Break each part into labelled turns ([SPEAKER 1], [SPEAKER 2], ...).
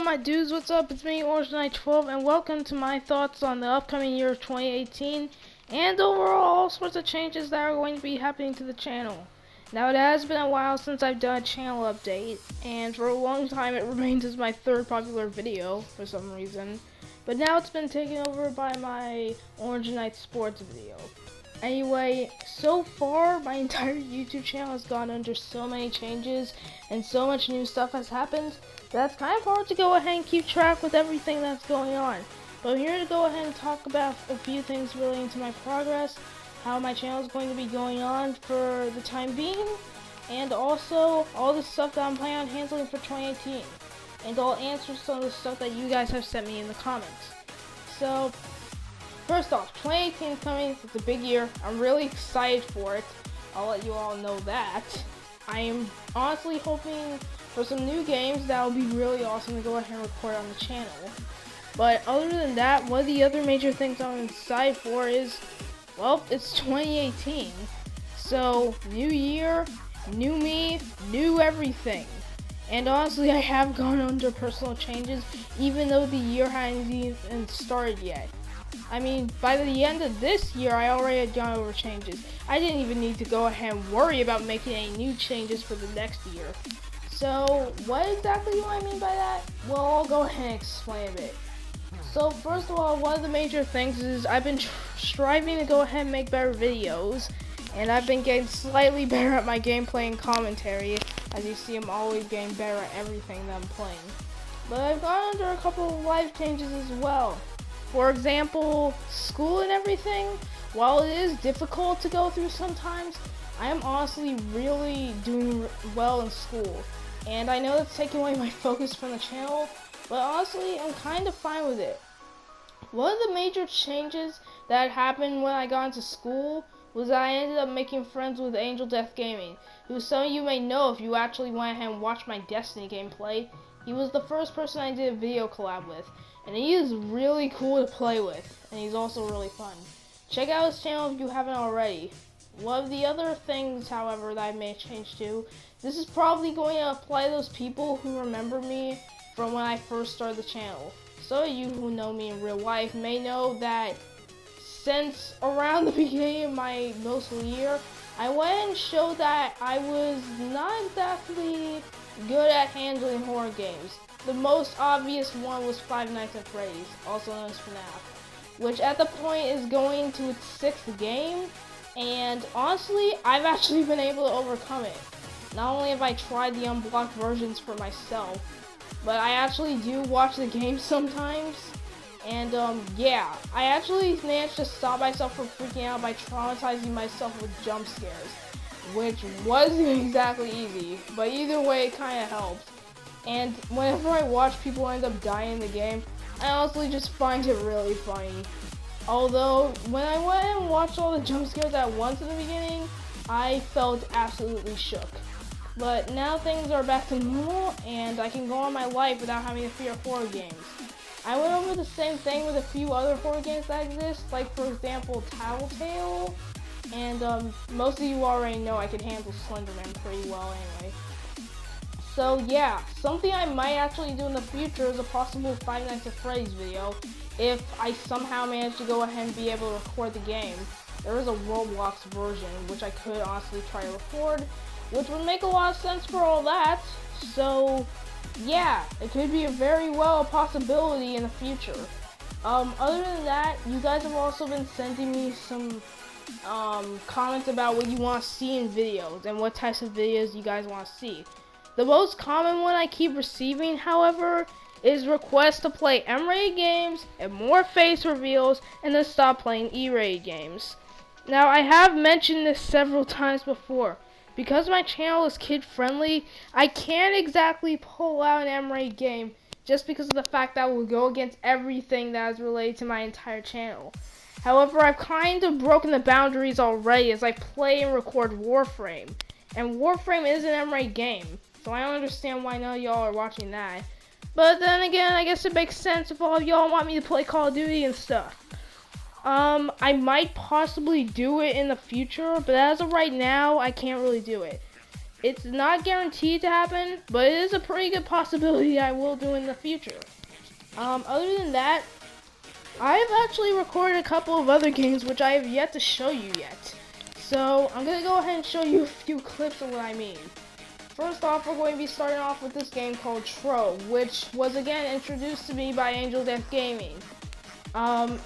[SPEAKER 1] my dudes, what's up? It's me, Orange Knight 12, and welcome to my thoughts on the upcoming year of 2018 and overall all sorts of changes that are going to be happening to the channel. Now, it has been a while since I've done a channel update, and for a long time it remains as my third popular video for some reason, but now it's been taken over by my Orange Knight Sports video. Anyway, so far my entire YouTube channel has gone under so many changes and so much new stuff has happened that it's kind of hard to go ahead and keep track with everything that's going on. But I'm here to go ahead and talk about a few things relating to my progress, how my channel is going to be going on for the time being, and also all the stuff that I'm planning on handling for 2018. And I'll answer some of the stuff that you guys have sent me in the comments. So, first off, 2018 is coming. It's a big year. I'm really excited for it. I'll let you all know that. I am honestly hoping for some new games that will be really awesome to go ahead and record on the channel. But other than that, one of the other major things I'm excited for is, well, it's 2018. So, new year, new me, new everything. And honestly, I have gone under personal changes, even though the year hadn't even started yet. I mean, by the end of this year, I already had gone over changes. I didn't even need to go ahead and worry about making any new changes for the next year. So, what exactly do I mean by that? Well, I'll go ahead and explain a bit. So, first of all, one of the major things is I've been striving to go ahead and make better videos, and I've been getting slightly better at my gameplay and commentary. As you see, I'm always getting better at everything that I'm playing. But I've gone under a couple of life changes as well. For example, school and everything, while it is difficult to go through sometimes, I am honestly really doing well in school. And I know it's taking away my focus from the channel, but honestly, I'm kind of fine with it. One of the major changes that happened when I got into school was that I ended up making friends with Angel Death Gaming, who some of you may know if you actually went ahead and watched my Destiny gameplay. He was the first person I did a video collab with, and he is really cool to play with, and he's also really fun. Check out his channel if you haven't already. One of the other things, however, that I made a change to, this is probably going to apply to those people who remember me from when I first started the channel. Some of you who know me in real life may know that since around the beginning of my middle school year, I went and showed that I was not exactly good at handling horror games. The most obvious one was Five Nights at Freddy's, also known as FNAF, which at the point is going to its 6th game, and honestly, I've actually been able to overcome it. Not only have I tried the unblocked versions for myself, but I actually do watch the game sometimes, and yeah, I actually managed to stop myself from freaking out by traumatizing myself with jump scares, which wasn't exactly easy, but either way it kind of helped. And whenever I watch people end up dying in the game, I honestly just find it really funny. Although, when I went and watched all the jump scares at once in the beginning, I felt absolutely shook. But now things are back to normal, and I can go on my life without having to fear horror games. I went over the same thing with a few other horror games that exist, like for example Tattletale, and most of you already know I can handle Slenderman pretty well anyway. So yeah, something I might actually do in the future is a possible Five Nights at Freddy's video, if I somehow manage to go ahead and be able to record the game. There is a Roblox version, which I could honestly try to record, which would make a lot of sense for all that. So yeah, it could be a very well a possibility in the future. Other than that, you guys have also been sending me some comments about what you want to see in videos and what types of videos you guys want to see. The most common one I keep receiving, however, is requests to play M-rated games and more face reveals and to stop playing E-rated games. Now, I have mentioned this several times before. Because my channel is kid-friendly, I can't exactly pull out an M-rated game just because of the fact that it will go against everything that is related to my entire channel. However, I've kind of broken the boundaries already as I play and record Warframe. And Warframe is an M-rated game, so I don't understand why none of y'all are watching that. But then again, I guess it makes sense if all of y'all want me to play Call of Duty and stuff. I might possibly do it in the future, but as of right now, I can't really do it. It's not guaranteed to happen, but it is a pretty good possibility I will do in the future. Other than that, I've actually recorded a couple of other games which I have yet to show you yet. So I'm going to go ahead and show you a few clips of what I mean. First off, we're going to be starting off with this game called Tro, which was again introduced to me by Angel Death Gaming.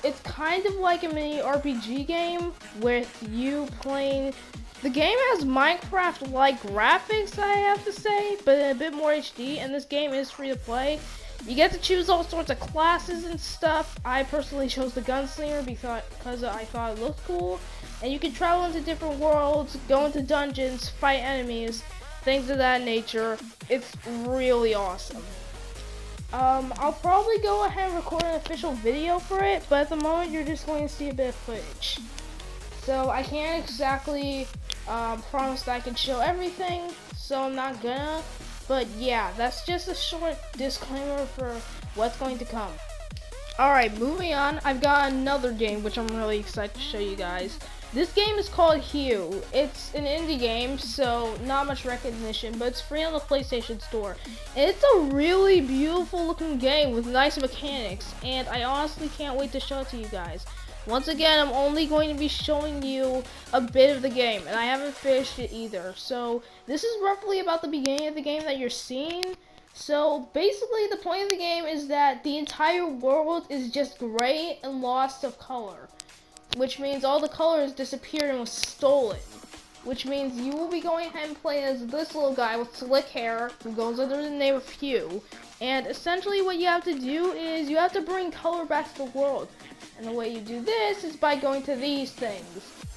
[SPEAKER 1] It's kind of like a mini RPG game with you playing. The game has Minecraft-like graphics, I have to say, but in a bit more HD, and this game is free to play. You get to choose all sorts of classes and stuff. I personally chose the Gunslinger because I thought it looked cool. And you can travel into different worlds, go into dungeons, fight enemies, things of that nature. It's really awesome. I'll probably go ahead and record an official video for it, but at the moment you're just going to see a bit of footage. So I can't exactly promise that I can show everything, so I'm not gonna. But yeah, that's just a short disclaimer for what's going to come. Alright, moving on, I've got another game which I'm really excited to show you guys. This game is called Hue. It's an indie game, so not much recognition, but it's free on the PlayStation Store. And it's a really beautiful looking game with nice mechanics, and I honestly can't wait to show it to you guys. Once again, I'm only going to be showing you a bit of the game, and I haven't finished it either. So this is roughly about the beginning of the game that you're seeing. So basically the point of the game is that the entire world is just gray and lost of color, which means all the colors disappeared and was stolen. Which means you will be going ahead and playing as this little guy with slick hair who goes under the name of Hue. And essentially what you have to do is you have to bring color back to the world. And the way you do this is by going to these things,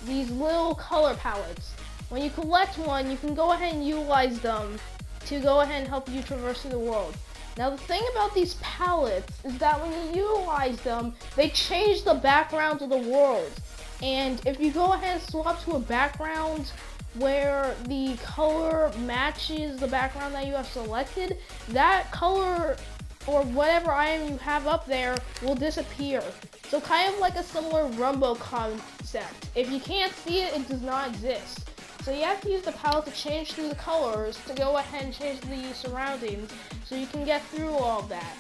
[SPEAKER 1] these little color palettes. When you collect one, you can go ahead and utilize them to go ahead and help you traverse through the world. Now the thing about these palettes is that when you utilize them, they change the background of the world. And if you go ahead and swap to a background where the color matches the background that you have selected, that color or whatever item you have up there will disappear. So kind of like a similar Rumbo concept. If you can't see it, it does not exist. So you have to use the palette to change through the colors to go ahead and change the surroundings so you can get through all of that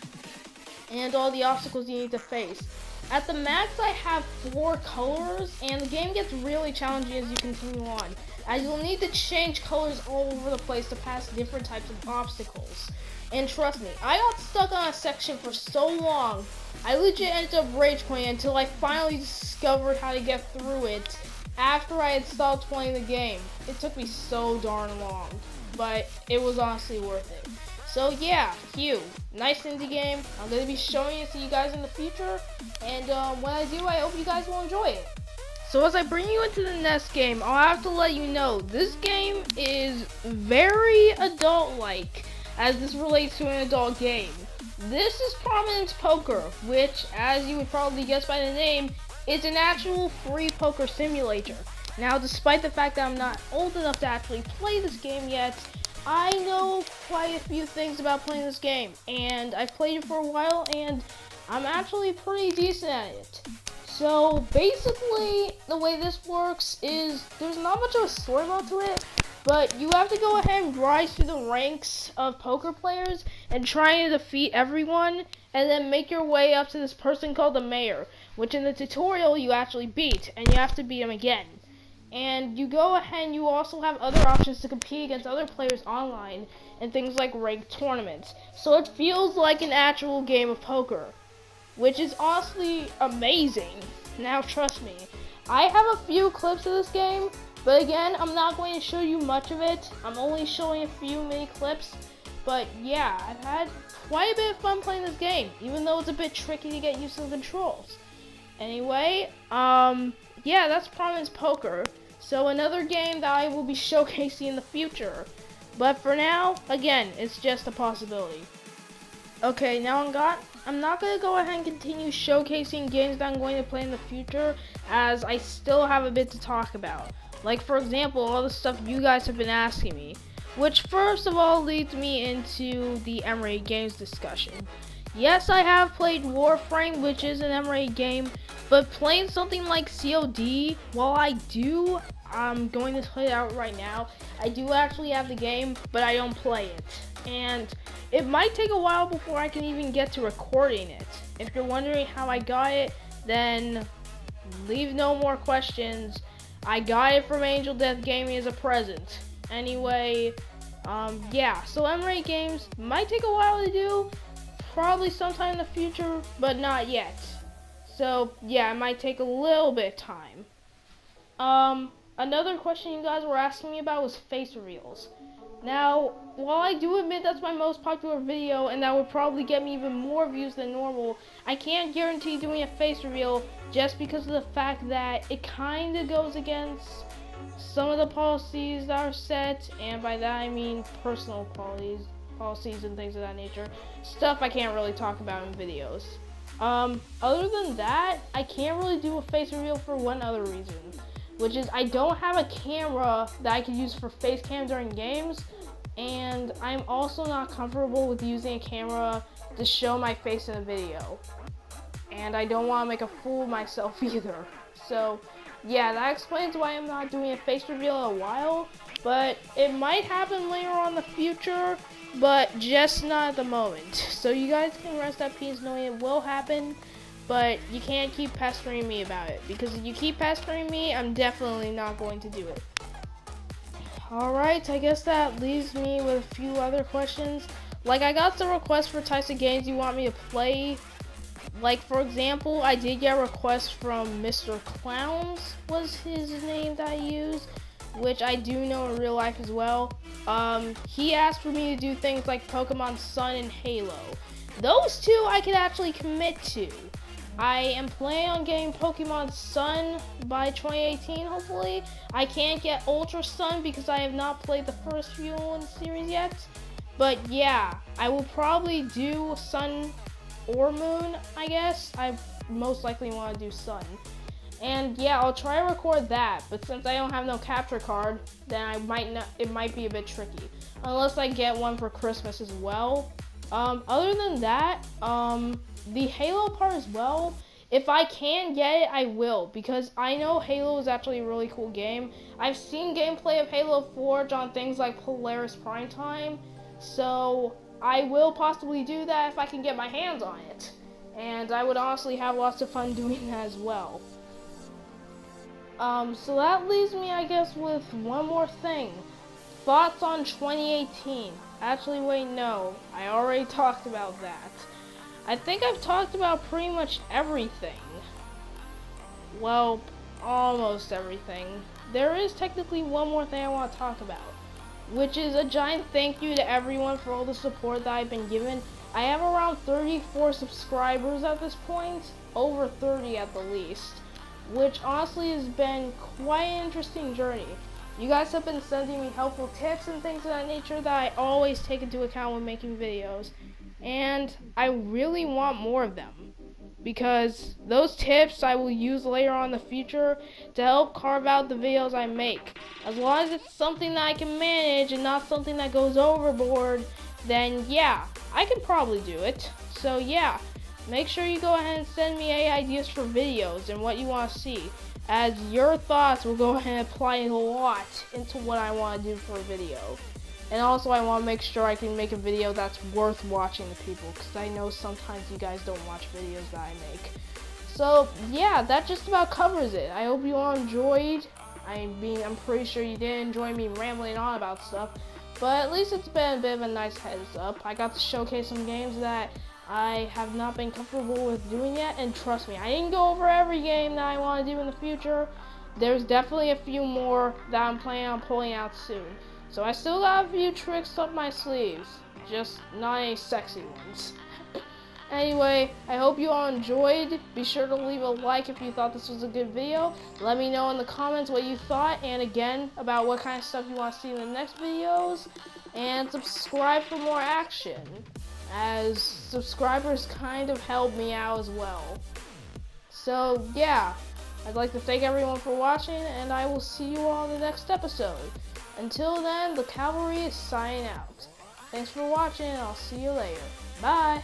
[SPEAKER 1] and all the obstacles you need to face. At the max I have 4 colors, and the game gets really challenging as you continue on, as you'll need to change colors all over the place to pass different types of obstacles. And trust me, I got stuck on a section for so long, I legit ended up rage quitting until I finally discovered how to get through it after I had stopped playing the game. It took me so darn long, but it was honestly worth it. So yeah, Hue, nice indie game. I'm going to be showing it to you guys in the future, and when I do, I hope you guys will enjoy it. So as I bring you into the next game, I'll have to let you know, this game is very adult-like, as this relates to an adult game. This is Prominence Poker, which, as you would probably guess by the name, is an actual free poker simulator. Now, despite the fact that I'm not old enough to actually play this game yet, I know quite a few things about playing this game, and I've played it for a while, and I'm actually pretty decent at it. So basically, the way this works is there's not much of a story mode to it, but you have to go ahead and rise through the ranks of poker players and try to defeat everyone, and then make your way up to this person called the mayor, which in the tutorial you actually beat, and you have to beat him again. And you go ahead and you also have other options to compete against other players online and things like ranked tournaments. So it feels like an actual game of poker, which is honestly amazing. Now trust me, I have a few clips of this game, but again, I'm not going to show you much of it. I'm only showing a few mini clips. But yeah, I've had quite a bit of fun playing this game, even though it's a bit tricky to get used to the controls. Anyway, yeah, that's Prominence Poker. So another game that I will be showcasing in the future. But for now, again, it's just a possibility. Okay, now I'm not going to go ahead and continue showcasing games that I'm going to play in the future, as I still have a bit to talk about. Like, for example, all the stuff you guys have been asking me. Which first of all leads me into the M-rated games discussion. Yes, I have played Warframe, which is an M-rated game, but playing something like COD, while I do I'm going to put it out right now. I do actually have the game, but I don't play it. And it might take a while before I can even get to recording it. If you're wondering how I got it, then leave no more questions. I got it from Angel Death Gaming as a present. Anyway, yeah, so M-Rate games might take a while to do, probably sometime in the future, but not yet. So, yeah, it might take a little bit of time. Another question you guys were asking me about was face reveals. Now, while I do admit that's my most popular video, and that would probably get me even more views than normal, I can't guarantee doing a face reveal just because of the fact that it kind of goes against some of the policies that are set, and by that I mean personal policies and things of that nature. Stuff I can't really talk about in videos. Other than that, I can't really do a face reveal for one other reason, which is I don't have a camera that I can use for face cam during games, and I'm also not comfortable with using a camera to show my face in a video. And I don't want to make a fool of myself either. So, yeah, that explains why I'm not doing a face reveal in a while, but it might happen later on in the future, but just not at the moment. So you guys can rest at peace knowing it will happen, but you can't keep pestering me about it, because if you keep pestering me, I'm definitely not going to do it. Alright, I guess that leaves me with a few other questions. Like, I got some requests for types of games you want me to play. Like, for example, I did get a request from Mr. Clowns, was his name that I used, which I do know in real life as well. He asked for me to do things like Pokemon Sun and Halo. Those two I could actually commit to. I am planning on getting Pokemon Sun by 2018, hopefully. I can't get Ultra Sun because I have not played the first few in the series yet. But yeah, I will probably do Sun or Moon, I guess. I most likely want to do Sun. And yeah, I'll try to record that, but since I don't have no capture card, then it might be a bit tricky. Unless I get one for Christmas as well. Other than that, the Halo part as well, if I can get it, I will, because I know Halo is actually a really cool game. I've seen gameplay of Halo Forge on things like Polaris Primetime, so I will possibly do that if I can get my hands on it. And I would honestly have lots of fun doing that as well. So that leaves me, I guess, with one more thing. Thoughts on 2018. Actually, wait, no. I already talked about that. I think I've talked about pretty much everything. Well, almost everything. There is technically one more thing I want to talk about, which is a giant thank you to everyone for all the support that I've been given. I have around 34 subscribers at this point, over 30 at the least, which honestly has been quite an interesting journey. You guys have been sending me helpful tips and things of that nature that I always take into account when making videos, and I really want more of them, because those tips I will use later on in the future to help carve out the videos I make. As long as it's something that I can manage and not something that goes overboard, then yeah, I can probably do it. So yeah, make sure you go ahead and send me any ideas for videos and what you want to see, as your thoughts will go ahead and apply a lot into what I want to do for a video. And also I want to make sure I can make a video that's worth watching to people, because I know sometimes you guys don't watch videos that I make. So yeah, that just about covers it. I hope you all enjoyed. I'm pretty sure you did enjoy me rambling on about stuff, but at least it's been a bit of a nice heads up. I got to showcase some games that I have not been comfortable with doing yet, and trust me, I didn't go over every game that I want to do in the future. There's definitely a few more that I'm planning on pulling out soon. So I still got a few tricks up my sleeves, just not any sexy ones. Anyway, I hope you all enjoyed. Be sure to leave a like if you thought this was a good video. Let me know in the comments what you thought, and again, about what kind of stuff you want to see in the next videos. And subscribe for more action, as subscribers kind of help me out as well. So yeah, I'd like to thank everyone for watching, and I will see you all in the next episode. Until then, the Cavalry is signing out. Thanks for watching, and I'll see you later. Bye!